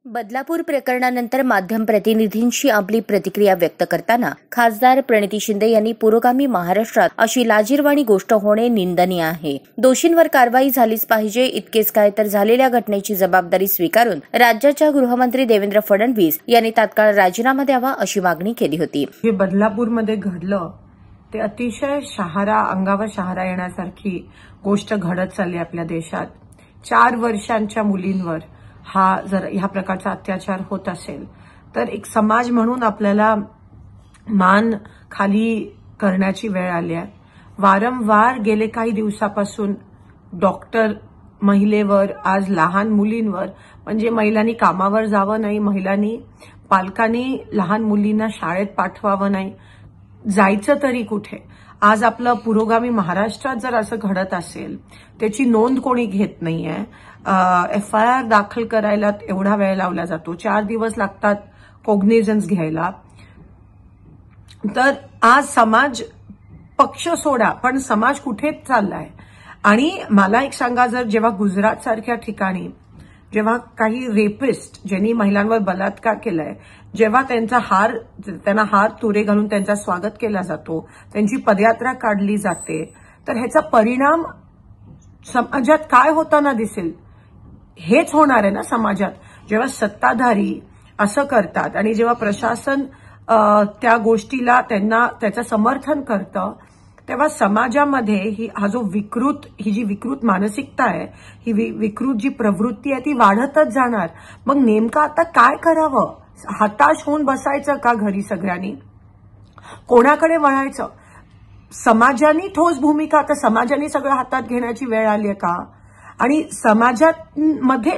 बदलापूर प्रकरणानंतर माध्यम प्रतिनिधींशी आपली प्रतिक्रिया व्यक्त करताना खासदार प्रणिती शिंदे यांनी पुरोगामी महाराष्ट्रात अशी लाजिरवाणी गोष्ट होणे निंदनीय आहे. दोषींवर कारवाई झालीच पाहिजे. इतकेच काय तर झालेल्या घटनेची जबाबदारी स्वीकारून राज्याच्या गृहमंत्री देवेंद्र फडणवीस यांनी तात्काळ राजीनामा द्यावा अशी मागणी केली होती. हे बदलापूरमध्ये घडलं ते अतिशय अंगावर शहारा येण्यासारखी गोष्ट घडत चालली आपल्या देशात. 4 वर्षांच्या मुलींवर जर ह्या प्रकारचा अत्याचार होत असेल तर एक समाज म्हणून आपल्याला मान खाली करण्याची वेळ आली आहे. वारंवार गेले काही दिवसापासून डॉक्टर महिलेवर, आज लहान मुलींवर, म्हणजे महिलांनी कामावर जावं नाही, महिलांनी पालकांनी लहान मुलींना शाळेत पाठवावं नाही, जायचं तरी कुठे. आज आपलं पुरोगामी महाराष्ट्रात जर असं घडत असेल त्याची नोंद कोणी घेत नाहीये. FIR दाखल करायला एवढा वेळ लावला जातो, 4 दिवस लागतात कॉग्निझन्स घ्यायला. तर आज समाज पक्ष सोडा, पण समाज कुठे चाललाय. आणि मला एक सांगा, जर जेव्हा गुजरात सारख्या ठिकाणी जेव्हा काही रेपिस्ट ज्यांनी महिलांवर बलात्कार केलाय, जेव्हा त्यांना हार तुरे घालून त्यांचा स्वागत केला जातो, त्यांची पदयात्रा काढली जाते, तर ह्याचा परिणाम समाजात काय होताना दिसेल हेच होणार आहे ना. समाजात जेव्हा सत्ताधारी असं करतात आणि जेव्हा प्रशासन त्या गोष्टीला त्याचं समर्थन करतं, तेव्हा समाजामध्ये ही जी विकृत मानसिकता आहे, ही विकृत जी प्रवृत्ती आहे ती वाढतच जाणार. मग नेमकं आता काय करावं? हताश होऊन बसायचं का घरी सगळ्यांनी? कोणाकडे वळायचं? समाजाने ठोस भूमिका, आता समाजाने सगळं हातात घेण्याची वेळ आली आहे का? आणि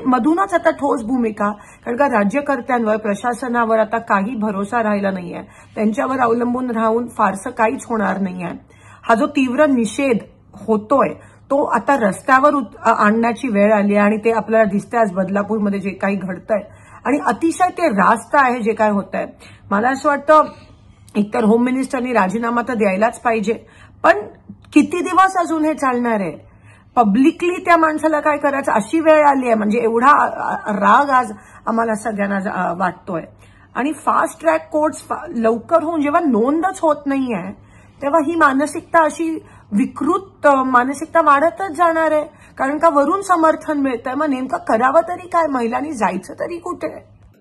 मधूनच आता ठोस भूमिका, कारण का राज्यकर्त्यांवर, प्रशासनावर आता काही भरोसा राहिला नाहीये. त्यांच्यावर अवलंबून राहून फारसं काहीच होणार नाहीये. हा जो तीव्र निषेध होतोय तो आता रस्त्यावर आणण्याची वेळ आली आहे. आणि ते आपल्याला दिसतंय आज बदलापूरमध्ये जे काही घडतंय, आणि अतिशय ते रास्त आहे जे काय होत आहे. मला असं वाटतं एकतर होम मिनिस्टरनी राजीनामा तर द्यायलाच पाहिजे, पण किती दिवस अजून हे चालणार आहे? पब्लिकली त्या माणसाला काय करायचं अशी वेळ आली आहे. म्हणजे एवढा राग आज आम्हाला सगळ्यांना वाटतोय. आणि फास्ट ट्रॅक कोर्ट्स लवकर होऊन जेव्हा नोंदच होत नाहीये, तेव्हा ही मानसिकता, अशी विकृत मानसिकता वाढतच जाणार आहे. कारण का वरून समर्थन मिळतंय. मग नेमकं करावं तरी काय? महिलांनी जायचं तरी कुठे?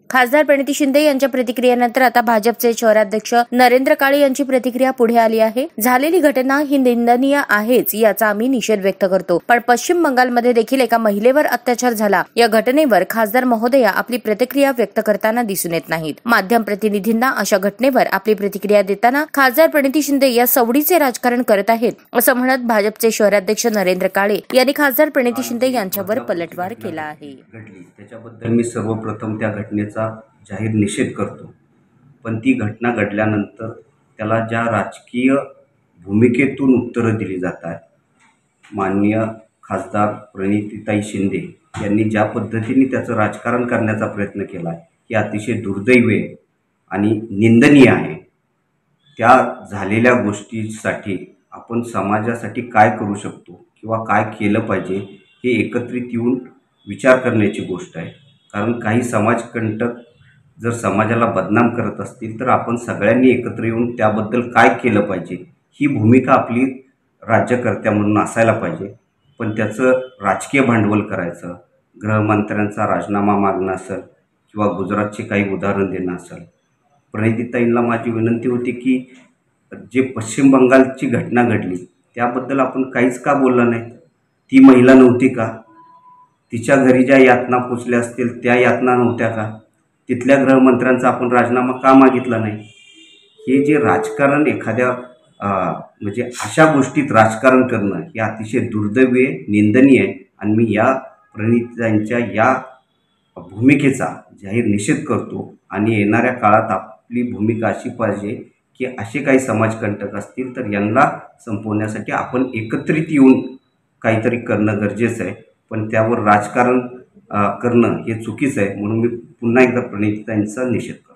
खासदार प्रणिती शिंदे यांच्या प्रतिक्रियेनंतर आता भाजपचे शहराध्यक्ष नरेंद्र काळे यांची प्रतिक्रिया पुढे आली आहे. झालेली घटना ही निंदनीय आहेच, याचा आम्ही निषेध व्यक्त करतो. पण पश्चिम बंगालमध्ये देखील एका महिलेवर अत्याचार झाला. या घटनेवर खासदार महोदया आपली प्रतिक्रिया व्यक्त करताना दिसून येत नाहीत. माध्यम प्रतिनिधींना अशा घटनेवर आपली प्रतिक्रिया देताना खासदार प्रणिती शिंदे या सवडीचे राजकारण करत आहेत असं म्हणत भाजपचे शहराध्यक्ष नरेंद्र काळे यांनी खासदार प्रणिती शिंदे यांच्यावर पलटवार केला आहे. त्याच्याबद्दल मी सर्वप्रथम त्या घटनेचा जाहीर निषेध करतो. पण ती घटना घडल्यानंतर त्याला ज्या राजकीय भूमिकेतून उत्तरं दिली जातात, माननीय खासदार प्रणितीताई शिंदे यांनी ज्या पद्धतीने त्याचं राजकारण करण्याचा प्रयत्न केला आहे, हे अतिशय दुर्दैवी आणि निंदनीय आहे. त्या झालेल्या गोष्टीसाठी आपण समाजासाठी काय करू शकतो किंवा काय केलं पाहिजे हे एकत्रित येऊन विचार करण्याची गोष्ट आहे. कारण काही समाजकंटक जर समाजाला बदनाम करत असतील तर आपण सगळ्यांनी एकत्र येऊन त्याबद्दल काय केलं पाहिजे ही भूमिका आपली राज्यकर्त्या म्हणून असायला पाहिजे. पण त्याचं राजकीय भांडवल करायचं, गृहमंत्र्यांचा राजीनामा मागणं असेल किंवा गुजरातचे काही उदाहरण देणं असेल. प्रणितीताईंना माझी विनंती होती की जे पश्चिम बंगालची घटना घडली त्याबद्दल आपण काहीच का बोललं नाही? ती महिला नव्हती का? तिच्या घरी ज्या यातना पोचल्या असतील त्या यातना नव्हत्या का? तिथल्या गृहमंत्र्यांचा आपण राजीनामा का मागितला नाही? हे जे राजकारण एखाद्या म्हणजे अशा गोष्टीत राजकारण करणं हे अतिशय दुर्दैवी आहे, निंदनीय आहे. आणि मी या प्रणितीताईंच्या या भूमिकेचा जाहीर निषेध करतो. आणि येणाऱ्या काळात आपली भूमिका अशी पाहिजे की असे काही समाजकंटक असतील तर यांना संपवण्यासाठी आपण एकत्रित येऊन काहीतरी करणं गरजेचं आहे. पण त्यावर राजकारण करणं हे चुकीचं आहे. म्हणून मी पुन्हा एकदा प्रणितीताईंचा निषेध करतो.